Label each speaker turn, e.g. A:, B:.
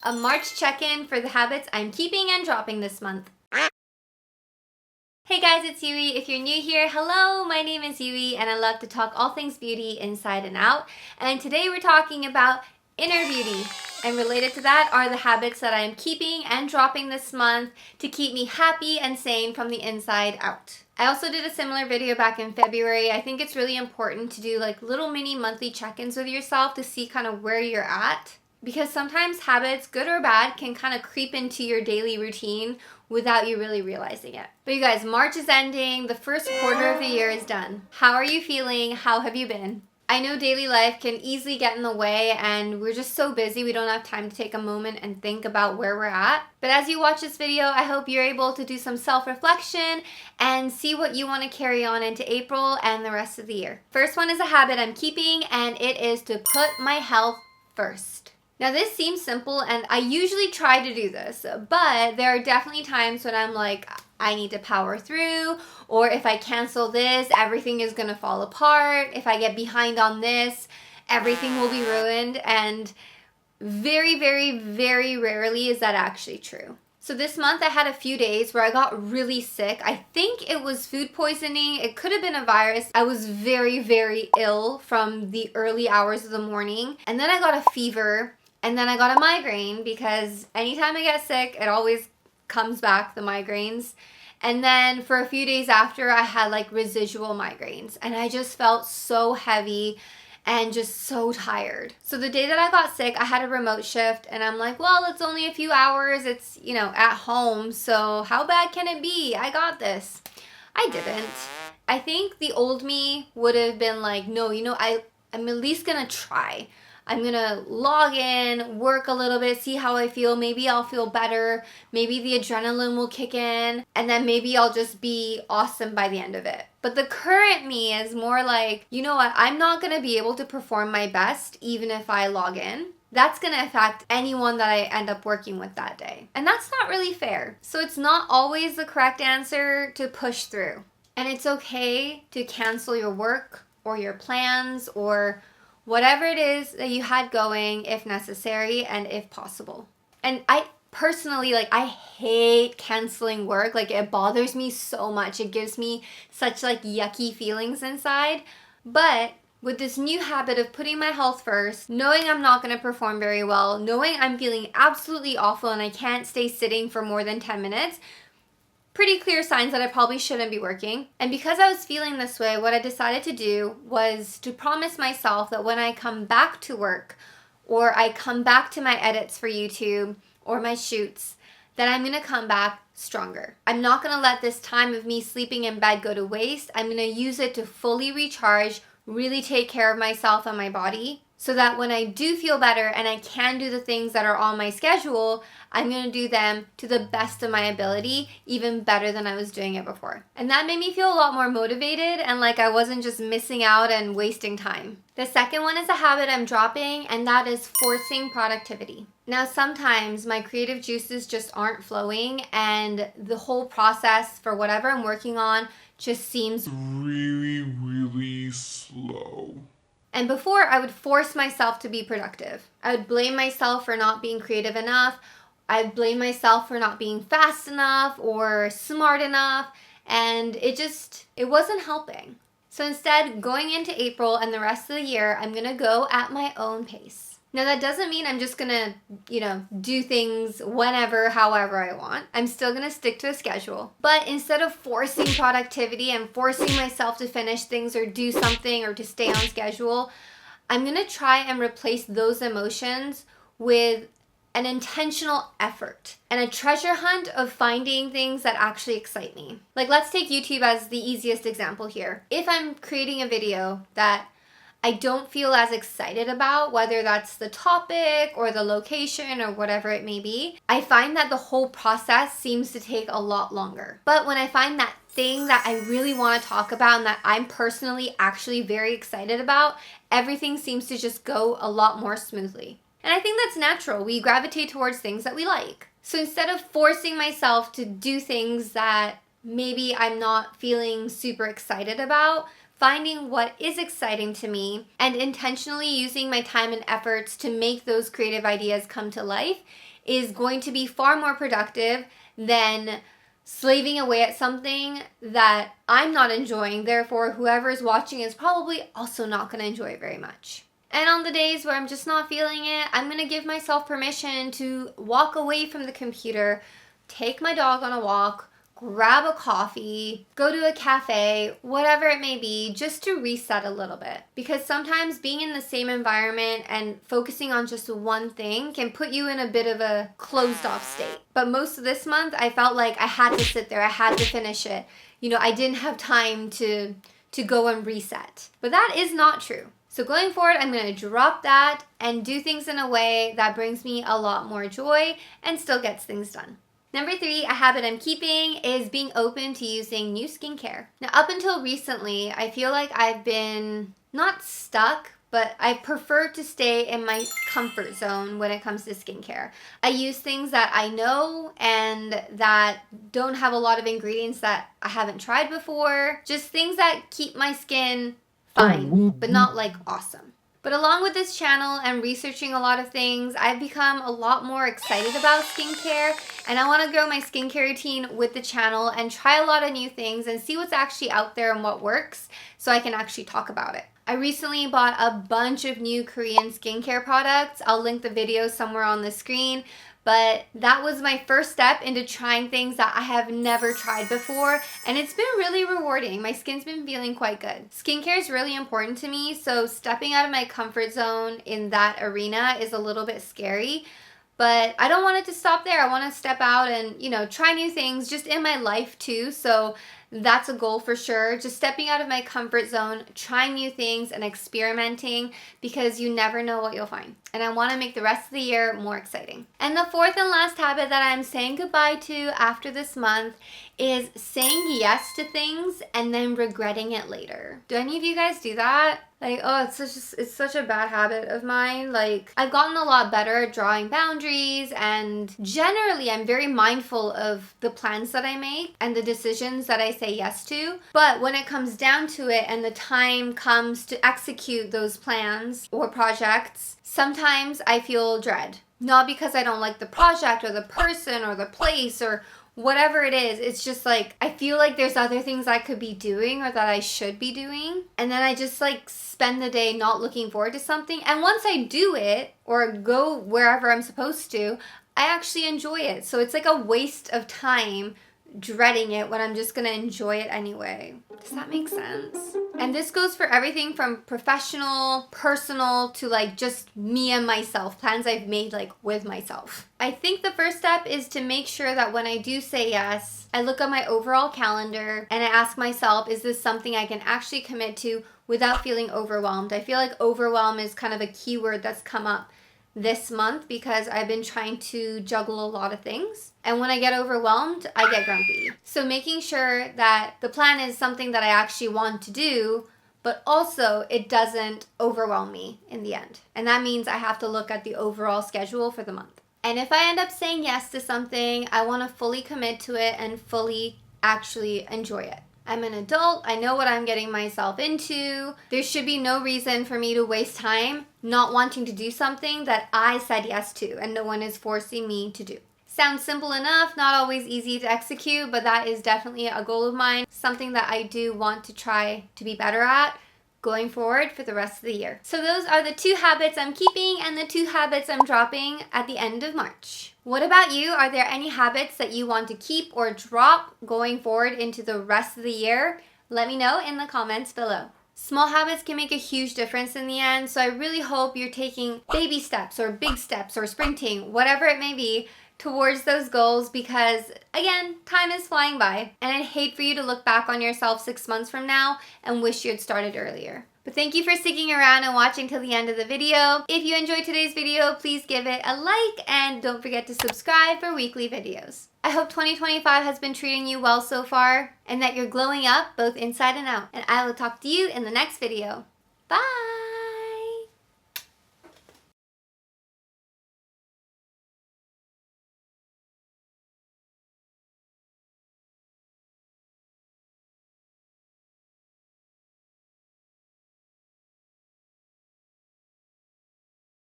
A: A March check-in for the habits I'm keeping and dropping this month. Hey guys, it's Yui. If you're new here, hello, my name is Yui and I love to talk all things beauty inside and out. And today we're talking about inner beauty. And related to that are the habits that I am keeping and dropping this month to keep me happy and sane from the inside out. I also did a similar video back in February. I think it's really important to do like little mini monthly check-ins with yourself to see kind of where you're at. Because sometimes habits, good or bad, can kind of creep into your daily routine without you really realizing it. But you guys, March is ending. The first quarter of the year is done. How are you feeling? How have you been? I know daily life can easily get in the way and we're just so busy we don't have time to take a moment and think about where we're at. But as you watch this video, I hope you're able to do some self-reflection and see what you want to carry on into April and the rest of the year. First one is a habit I'm keeping, and it is to put my health first. Now this seems simple and I usually try to do this, but there are definitely times when I'm like, I need to power through, or if I cancel this, everything is gonna fall apart. If I get behind on this, everything will be ruined, and very, very, very rarely is that actually true. So this month I had a few days where I got really sick. I think it was food poisoning. It could have been a virus. I was very, very ill from the early hours of the morning, and then I got a fever. And then I got a migraine because anytime I get sick, it always comes back, the migraines. And then for a few days after, I had like residual migraines. And I just felt so heavy and just so tired. So the day that I got sick, I had a remote shift. And I'm like, well, it's only a few hours. It's, at home. So how bad can it be? I got this. I didn't. I think the old me would have been like, no, I'm at least going to try. I'm gonna log in, work a little bit, see how I feel. Maybe I'll feel better. Maybe the adrenaline will kick in. And then maybe I'll just be awesome by the end of it. But the current me is more like, you know what? I'm not gonna be able to perform my best even if I log in. That's gonna affect anyone that I end up working with that day. And that's not really fair. So it's not always the correct answer to push through. And it's okay to cancel your work or your plans or whatever it is that you had going if necessary and if possible. And I personally, I hate canceling work. It bothers me so much. It gives me such yucky feelings inside. But with this new habit of putting my health first, knowing I'm not going to perform very well, knowing I'm feeling absolutely awful and I can't stay sitting for more than 10 minutes, pretty clear signs that I probably shouldn't be working. And because I was feeling this way, what I decided to do was to promise myself that when I come back to work or I come back to my edits for YouTube or my shoots, that I'm going to come back stronger. I'm not going to let this time of me sleeping in bed go to waste. I'm going to use it to fully recharge, really take care of myself and my body, so that when I do feel better and I can do the things that are on my schedule, I'm going to do them to the best of my ability, even better than I was doing it before. And that made me feel a lot more motivated and like I wasn't just missing out and wasting time. The second one is a habit I'm dropping, and that is forcing productivity. Now, sometimes my creative juices just aren't flowing and the whole process for whatever I'm working on just seems
B: really, really slow.
A: And before, I would force myself to be productive. I would blame myself for not being creative enough. I'd blame myself for not being fast enough or smart enough. And it wasn't helping. So instead, going into April and the rest of the year, I'm going to go at my own pace. Now, that doesn't mean I'm just going to, do things whenever, however I want. I'm still going to stick to a schedule. But instead of forcing productivity and forcing myself to finish things or do something or to stay on schedule, I'm going to try and replace those emotions with an intentional effort and a treasure hunt of finding things that actually excite me. Let's take YouTube as the easiest example here. If I'm creating a video that I don't feel as excited about, whether that's the topic or the location or whatever it may be, I find that the whole process seems to take a lot longer. But when I find that thing that I really want to talk about and that I'm personally actually very excited about, everything seems to just go a lot more smoothly. And I think that's natural. We gravitate towards things that we like. So instead of forcing myself to do things that maybe I'm not feeling super excited about, finding what is exciting to me and intentionally using my time and efforts to make those creative ideas come to life is going to be far more productive than slaving away at something that I'm not enjoying. Therefore, whoever is watching is probably also not going to enjoy it very much. And on the days where I'm just not feeling it, I'm going to give myself permission to walk away from the computer, take my dog on a walk, grab a coffee, go to a cafe, whatever it may be, just to reset a little bit. Because sometimes being in the same environment and focusing on just one thing can put you in a bit of a closed off state. But most of this month, I felt like I had to sit there, I had to finish it. I didn't have time to go and reset. But that is not true. So going forward, I'm going to drop that and do things in a way that brings me a lot more joy and still gets things done. Number 3, a habit I'm keeping is being open to using new skincare. Now, up until recently, I feel like I've been not stuck, but I prefer to stay in my comfort zone when it comes to skincare. I use things that I know and that don't have a lot of ingredients that I haven't tried before. Just things that keep my skin fine, but not like awesome. But along with this channel and researching a lot of things, I've become a lot more excited about skincare, and I want to grow my skincare routine with the channel and try a lot of new things and see what's actually out there and what works so I can actually talk about it. I recently bought a bunch of new Korean skincare products. I'll link the video somewhere on the screen. But that was my first step into trying things that I have never tried before, and it's been really rewarding. My skin's been feeling quite good. Skincare is really important to me, so stepping out of my comfort zone in that arena is a little bit scary. But I don't want it to stop there. I want to step out and, try new things just in my life too. So that's a goal for sure. Just stepping out of my comfort zone, trying new things and experimenting, because you never know what you'll find. And I want to make the rest of the year more exciting. And the 4th and last habit that I'm saying goodbye to after this month is saying yes to things and then regretting it later. Do any of you guys do that? It's such a bad habit of mine. I've gotten a lot better at drawing boundaries, and generally I'm very mindful of the plans that I make and the decisions that I say yes to. But when it comes down to it and the time comes to execute those plans or projects, sometimes I feel dread. Not because I don't like the project or the person or the place or whatever it is. It's just I feel like there's other things I could be doing or that I should be doing. And then I just spend the day not looking forward to something. And once I do it or go wherever I'm supposed to, I actually enjoy it. So it's a waste of time dreading it when I'm just gonna enjoy it anyway. Does that make sense? And this goes for everything from professional, personal, to just me and myself, plans I've made with myself. I think the first step is to make sure that when I do say yes, I look at my overall calendar and I ask myself, is this something I can actually commit to without feeling overwhelmed? I feel like overwhelm is kind of a keyword that's come up this month because I've been trying to juggle a lot of things. And when I get overwhelmed, I get grumpy. So making sure that the plan is something that I actually want to do, but also it doesn't overwhelm me in the end. And that means I have to look at the overall schedule for the month. And if I end up saying yes to something, I want to fully commit to it and fully actually enjoy it. I'm an adult. I know what I'm getting myself into. There should be no reason for me to waste time not wanting to do something that I said yes to and no one is forcing me to do. Sounds simple enough, not always easy to execute, but that is definitely a goal of mine, something that I do want to try to be better at going forward for the rest of the year. So those are the 2 habits I'm keeping and the 2 habits I'm dropping at the end of March. What about you? Are there any habits that you want to keep or drop going forward into the rest of the year? Let me know in the comments below. Small habits can make a huge difference in the end, so I really hope you're taking baby steps or big steps or sprinting, whatever it may be, towards those goals, because again, time is flying by and I'd hate for you to look back on yourself 6 months from now and wish you had started earlier. But thank you for sticking around and watching till the end of the video. If you enjoyed today's video, please give it a like and don't forget to subscribe for weekly videos. I hope 2025 has been treating you well so far and that you're glowing up both inside and out. And I will talk to you in the next video. Bye!